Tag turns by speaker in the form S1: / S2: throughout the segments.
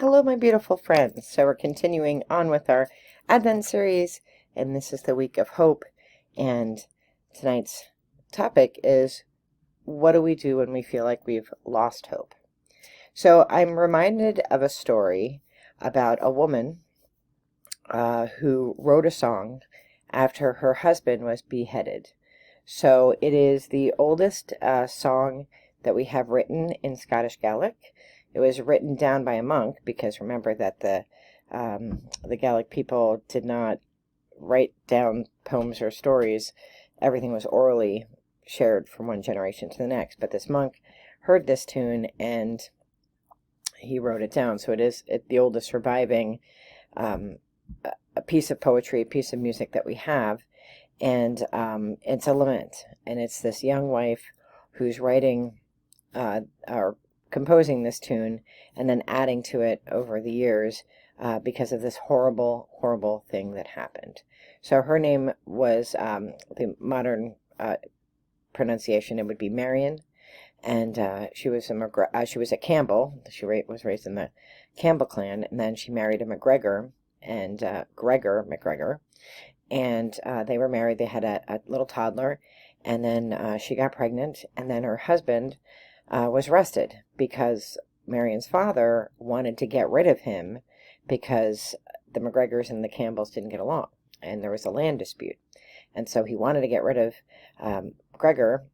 S1: Hello, my beautiful friends. So we're continuing on with our Advent series, and this is the week of hope. And tonight's topic is, what do we do when we feel like we've lost hope? So I'm reminded of a story about a woman who wrote a song after her husband was beheaded. So it is the oldest song that we have written in Scottish Gaelic. It was written down by a monk because remember that the Gaelic people did not write down poems or stories. Everything was orally shared from one generation to the next. But this monk heard this tune and he wrote it down. So it is the oldest surviving a piece of poetry, a piece of music that we have. And it's a lament. And it's this young wife who's writing or composing this tune and then adding to it over the years because of this horrible, horrible thing that happened. So her name was, the modern pronunciation, it would be Marion, and she was a Campbell. She was raised in the Campbell clan, and then she married a MacGregor, and Gregor MacGregor, and they were married. They had a little toddler, and then she got pregnant, and then her husband was arrested because Marion's father wanted to get rid of him because the MacGregors and the Campbells didn't get along, and there was a land dispute. And so he wanted to get rid of Gregor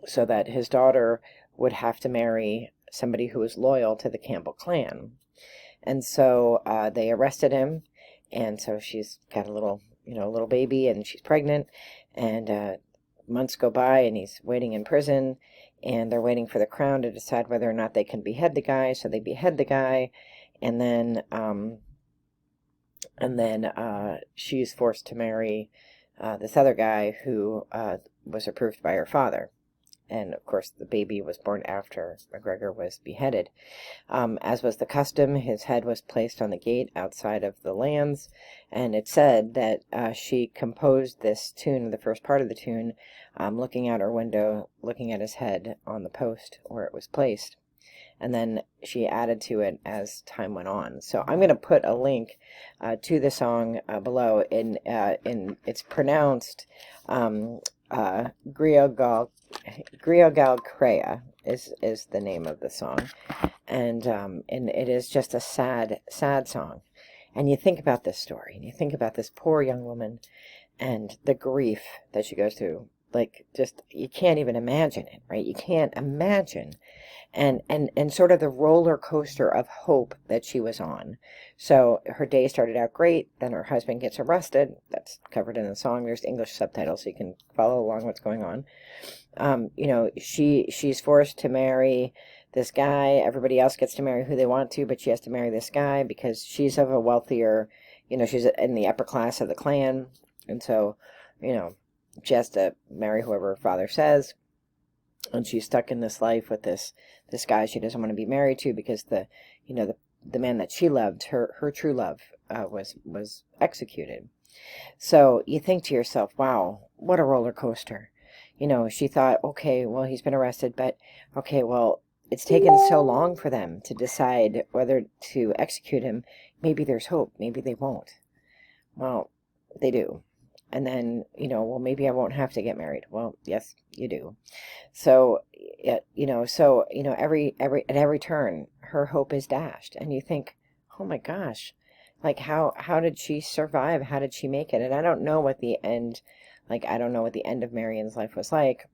S1: so that his daughter would have to marry somebody who was loyal to the Campbell clan. And so they arrested him, and so she's got a little baby, and she's pregnant, and months go by, and he's waiting in prison, and they're waiting for the crown to decide whether or not they can behead the guy. So they behead the guy, and then she's forced to marry this other guy who was approved by her father. And of course, the baby was born after MacGregor was beheaded. As was the custom, his head was placed on the gate outside of the lands, and it said that she composed this tune, the first part of the tune, looking out her window, looking at his head on the post where it was placed. And then she added to it as time went on. So I'm going to put a link to the song below. It's pronounced Griogal Cridhe is the name of the song, and it is just a sad song. And you think about this story, and you think about this poor young woman, and the grief that she goes through. Like, just, you can't even imagine it, right? You can't imagine. And sort of the roller coaster of hope that she was on. So her day started out great, then her husband gets arrested. That's covered in the song. There's English subtitles so you can follow along what's going on. She's forced to marry this guy. Everybody else gets to marry who they want to, but she has to marry this guy because she's of a wealthier, she's in the upper class of the clan. And so, she has to marry whoever her father says. And she's stuck in this life with this guy she doesn't want to be married to because the man that she loved, her true love, was executed. So you think to yourself, wow, what a roller coaster. She thought, okay, well, he's been arrested, but okay, well, it's taken so long for them to decide whether to execute him. Maybe there's hope. Maybe they won't. Well, they do. And then, well, maybe I won't have to get married. Well, yes, you do. So, at every turn, her hope is dashed. And you think, oh my gosh, like how did she survive? How did she make it? And I don't know what the end of Marion's life was like,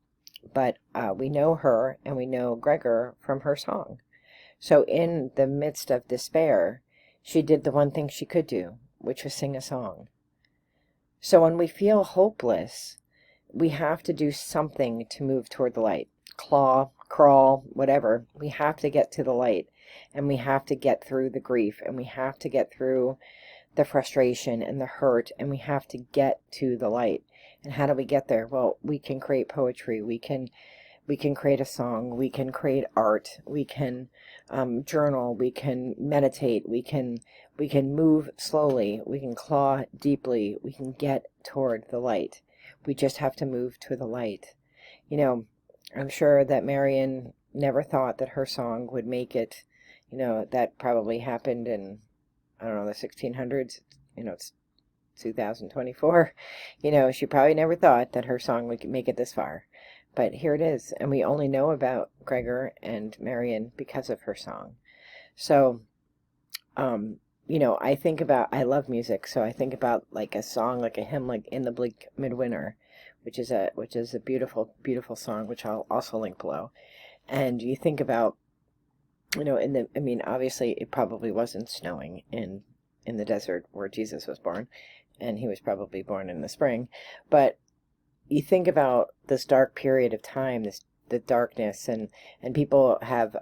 S1: but we know her and we know Gregor from her song. So in the midst of despair, she did the one thing she could do, which was sing a song. So when we feel hopeless, we have to do something to move toward the light. Claw, crawl, whatever. We have to get to the light, and we have to get through the grief, and we have to get through the frustration and the hurt, and we have to get to the light. And how do we get there? Well, we can create poetry. We can create a song. We can create art. We can journal. We can meditate. We can move slowly. We can claw deeply. We can get toward the light. We just have to move to the light. I'm sure that Marion never thought that her song would make it that probably happened in, I don't know, the 1600s. It's 2024. She probably never thought that her song would make it this far. But here it is, and we only know about Gregor and Marion because of her song. So, I love music, so I think about like a song, like a hymn, like "In the Bleak Midwinter," which is a beautiful, beautiful song, which I'll also link below. And you think about, obviously it probably wasn't snowing in the desert where Jesus was born, and he was probably born in the spring, but you think about this dark period of time, the darkness, and people have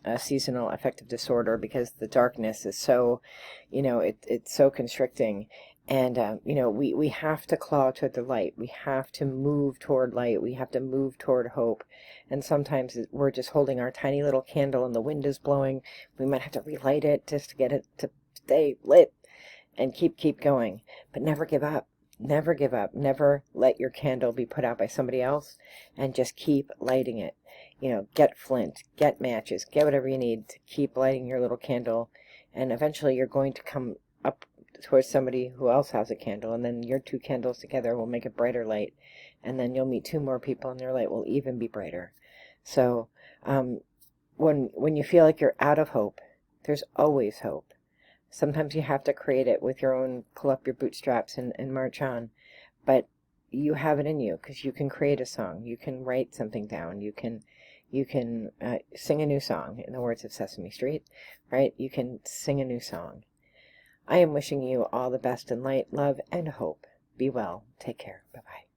S1: a seasonal affective disorder because the darkness is so, it's so constricting. And, we have to claw toward the light. We have to move toward light. We have to move toward hope. And sometimes we're just holding our tiny little candle and the wind is blowing. We might have to relight it just to get it to stay lit and keep going. But never give up. Never give up. Never let your candle be put out by somebody else, and just keep lighting it. Get flint, get matches, get whatever you need to keep lighting your little candle, and eventually you're going to come up towards somebody who else has a candle, and then your two candles together will make a brighter light, and then you'll meet two more people and their light will even be brighter. So when you feel like you're out of hope, there's always hope. Sometimes you have to create it with your own, pull up your bootstraps and march on. But you have it in you, because you can create a song. You can write something down. You can sing a new song, in the words of Sesame Street, right? You can sing a new song. I am wishing you all the best in light, love, and hope. Be well. Take care. Bye-bye.